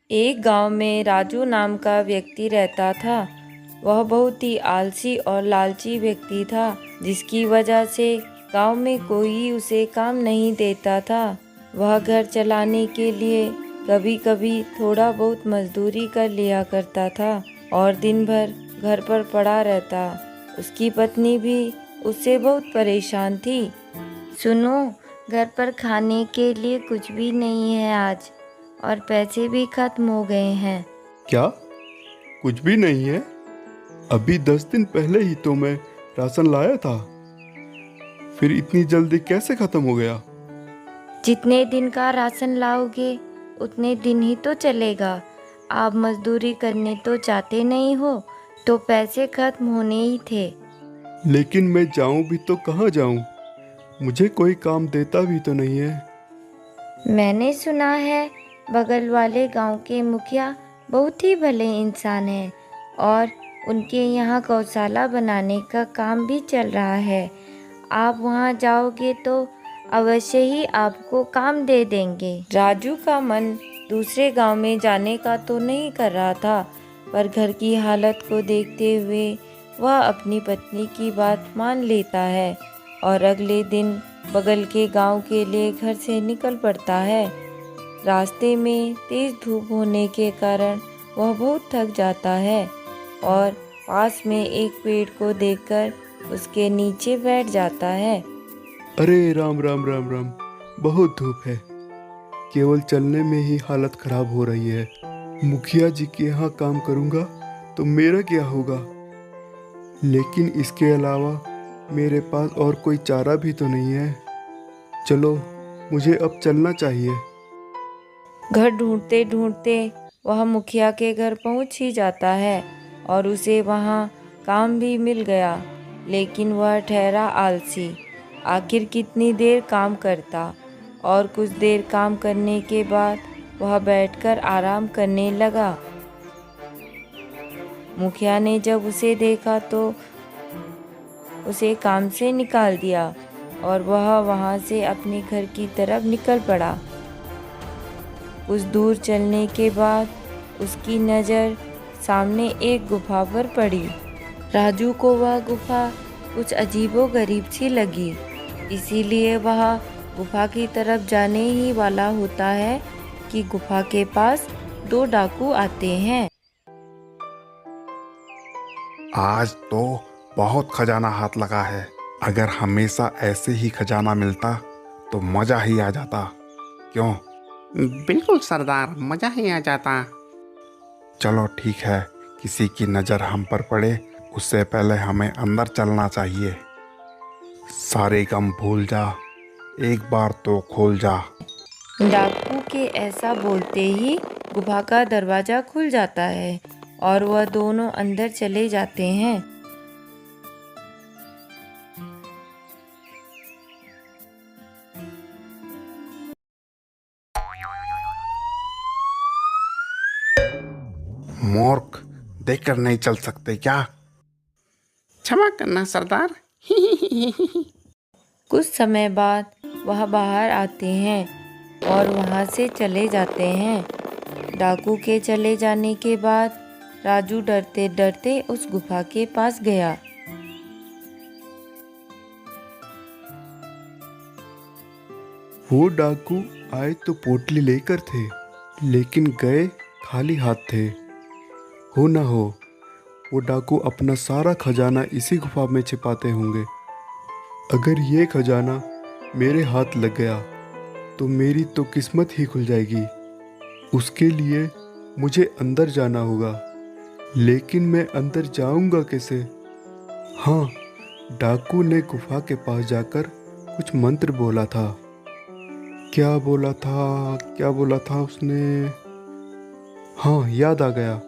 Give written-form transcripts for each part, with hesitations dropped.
एक गांव में राजू नाम का व्यक्ति रहता था। वह बहुत ही आलसी और लालची व्यक्ति था, जिसकी वजह से गांव में कोई उसे काम नहीं देता था। वह घर चलाने के लिए कभी कभी थोड़ा बहुत मजदूरी कर लिया करता था और दिन भर घर पर पड़ा रहता। उसकी पत्नी भी उससे बहुत परेशान थी। सुनो, घर पर खाने के लिए कुछ भी नहीं है आज, और पैसे भी खत्म हो गए हैं। क्या? कुछ भी नहीं है? अभी 10 दिन पहले ही तो मैं राशन लाया था। फिर इतनी जल्दी कैसे खत्म हो गया? जितने दिन का राशन लाओगे उतने दिन ही तो चलेगा। आप मजदूरी करने तो चाहते नहीं हो, तो पैसे खत्म होने ही थे। लेकिन मैं जाऊं भी तो कहाँ जाऊं? मुझे कोई काम देता भी तो नहीं है। मैंने सुना है बगल वाले गांव के मुखिया बहुत ही भले इंसान हैं और उनके यहाँ गौशाला बनाने का काम भी चल रहा है। आप वहाँ जाओगे तो अवश्य ही आपको काम दे देंगे। राजू का मन दूसरे गांव में जाने का तो नहीं कर रहा था, पर घर की हालत को देखते हुए वह अपनी पत्नी की बात मान लेता है और अगले दिन बगल के गांव के लिए घर से निकल पड़ता है। रास्ते में तेज धूप होने के कारण वह बहुत थक जाता है और पास में एक पेड़ को देखकर उसके नीचे बैठ जाता है। अरे राम राम राम राम, बहुत धूप है। केवल चलने में ही हालत खराब हो रही है। मुखिया जी के यहाँ काम करूँगा तो मेरा क्या होगा? लेकिन इसके अलावा मेरे पास और कोई चारा भी तो नहीं है। चलो, मुझे अब चलना चाहिए। घर ढूंढते ढूंढते वह मुखिया के घर पहुंच ही जाता है और उसे वहां काम भी मिल गया। लेकिन वह ठहरा आलसी। आखिर कितनी देर काम करता, और कुछ देर काम करने के बाद वह बैठकर आराम करने लगा। मुखिया ने जब उसे देखा तो उसे काम से निकाल दिया और वह वहां से अपने घर की तरफ निकल पड़ा। कुछ दूर चलने के बाद उसकी नज़र सामने एक गुफा पर पड़ी। राजू को वह गुफा कुछ अजीबोगरीब सी लगी, इसीलिए वह गुफा की तरफ जाने ही वाला होता है कि गुफा के पास दो डाकू आते हैं। आज तो बहुत खजाना हाथ लगा है। अगर हमेशा ऐसे ही खजाना मिलता तो मजा ही आ जाता। क्यों? बिल्कुल सरदार, मजा ही आ जाता। चलो ठीक है, किसी की नज़र हम पर पड़े उससे पहले हमें अंदर चलना चाहिए। सारे गम भूल जा, एक बार तो खोल जा। डाकू के ऐसा बोलते ही गुफा का दरवाजा खुल जाता है और वह दोनों अंदर चले जाते हैं। मूर्ख, देखकर नहीं चल सकते क्या? क्षमा करना सरदार। कुछ समय बाद वह बाहर आते हैं और वहां से चले जाते हैं। डाकू के चले जाने के बाद राजू डरते डरते उस गुफा के पास गया। वो डाकू आए तो पोटली लेकर थे, लेकिन गए खाली हाथ थे। हो ना हो, वो डाकू अपना सारा खजाना इसी गुफा में छिपाते होंगे। अगर ये खजाना मेरे हाथ लग गया तो मेरी तो किस्मत ही खुल जाएगी। उसके लिए मुझे अंदर जाना होगा, लेकिन मैं अंदर जाऊंगा कैसे? हाँ, डाकू ने गुफा के पास जाकर कुछ मंत्र बोला था। क्या बोला था, क्या बोला था उसने? हाँ, याद आ गया।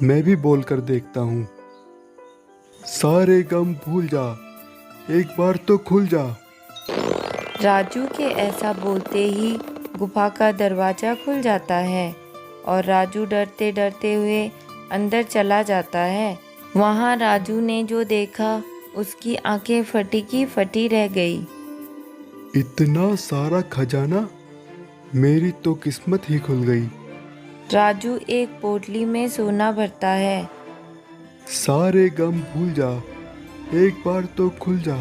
मैं भी बोल कर देखता हूँ। सारे गम भूल जा, एक बार तो खुल जा। राजू के ऐसा बोलते ही गुफा का दरवाजा खुल जाता है और राजू डरते डरते हुए अंदर चला जाता है। वहाँ राजू ने जो देखा, उसकी आंखें फटी की फटी रह गई। इतना सारा खजाना, मेरी तो किस्मत ही खुल गई। राजू एक पोटली में सोना भरता है। सारे गम भूल जा, एक बार तो खुल जा।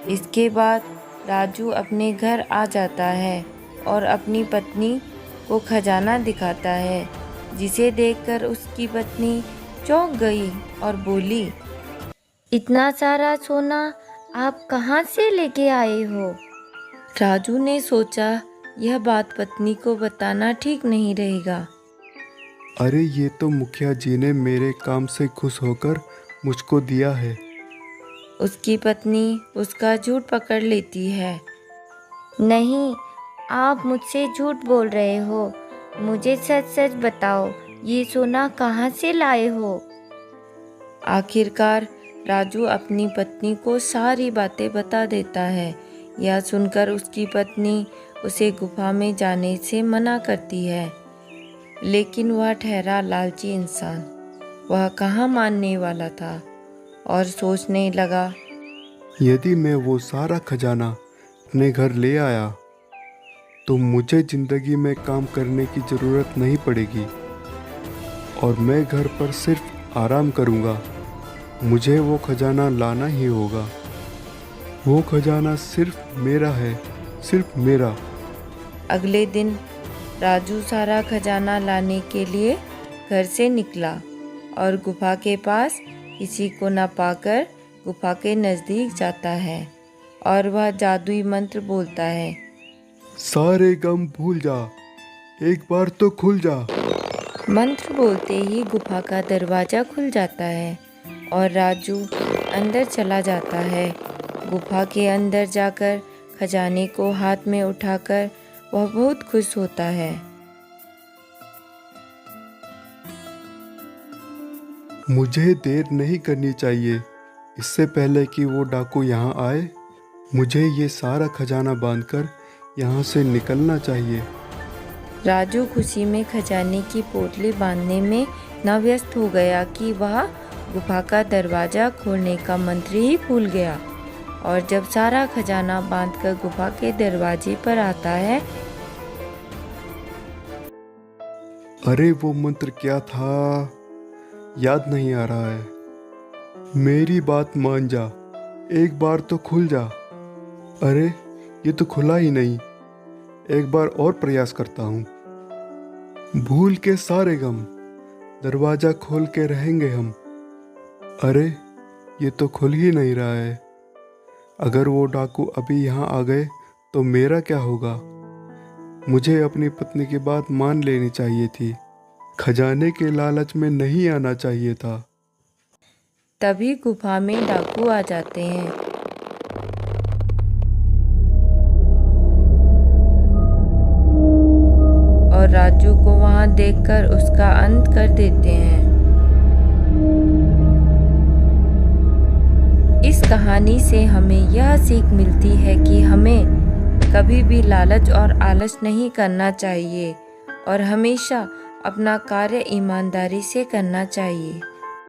इसके बाद राजू अपने घर आ जाता है और अपनी पत्नी को खजाना दिखाता है, जिसे देखकर उसकी पत्नी चौंक गई और बोली, इतना सारा सोना आप कहाँ से लेके आए हो? राजू ने सोचा यह बात पत्नी को बताना ठीक नहीं रहेगा। अरे ये तो मुखिया जी ने मेरे काम से खुश होकर मुझको दिया है। उसकी पत्नी उसका झूठ पकड़ लेती है। नहीं, आप मुझसे झूठ बोल रहे हो। मुझे सच सच बताओ, ये सोना कहाँ से लाए हो? आखिरकार राजू अपनी पत्नी को सारी बातें बता देता है। यह सुनकर उसकी पत्नी उसे गुफा में जाने से मना करती है, लेकिन वह ठहरा लालची इंसान, वह कहाँ मानने वाला था और सोचने लगा, यदि मैं वो सारा खजाना अपने घर ले आया तो मुझे ज़िंदगी में काम करने की ज़रूरत नहीं पड़ेगी और मैं घर पर सिर्फ आराम करूँगा। मुझे वो खजाना लाना ही होगा। वो खजाना सिर्फ मेरा है, सिर्फ मेरा। अगले दिन राजू सारा खजाना लाने के लिए घर से निकला और गुफा के पास किसी को न पाकर गुफा के नज़दीक जाता है और वह जादुई मंत्र बोलता है, सारे गम भूल जा, एक बार तो खुल जा। मंत्र बोलते ही गुफा का दरवाज़ा खुल जाता है और राजू अंदर चला जाता है। गुफा के अंदर जाकर खजाने को हाथ में उठाकर वह बहुत खुश होता है। मुझे देर नहीं करनी चाहिए। इससे पहले कि वो डाकू यहाँ आए, मुझे ये सारा खजाना बांधकर यहाँ से निकलना चाहिए। राजू खुशी में खजाने की पोटली बांधने में न व्यस्त हो गया कि वह गुफा का दरवाज़ा खोलने का मंत्र ही भूल गया। और जब सारा खजाना बांधकर गुफा के दरवाजे पर आता है, अरे वो मंत्र क्या था, याद नहीं आ रहा है। मेरी बात मान जा, एक बार तो खुल जा। अरे ये तो खुला ही नहीं। एक बार और प्रयास करता हूँ। भूल के सारे गम, दरवाज़ा खोल के रहेंगे हम। अरे ये तो खुल ही नहीं रहा है। अगर वो डाकू अभी यहाँ आ गए तो मेरा क्या होगा? मुझे अपनी पत्नी की बात मान लेनी चाहिए थी। खजाने के लालच में नहीं आना चाहिए था। तभी गुफा में डाकू आ जाते हैं। और राजू को वहां देखकर उसका अंत कर देते हैं। इस कहानी से हमें यह सीख मिलती है कि हमें कभी भी लालच और आलस नहीं करना चाहिए और हमेशा अपना कार्य ईमानदारी से करना चाहिए।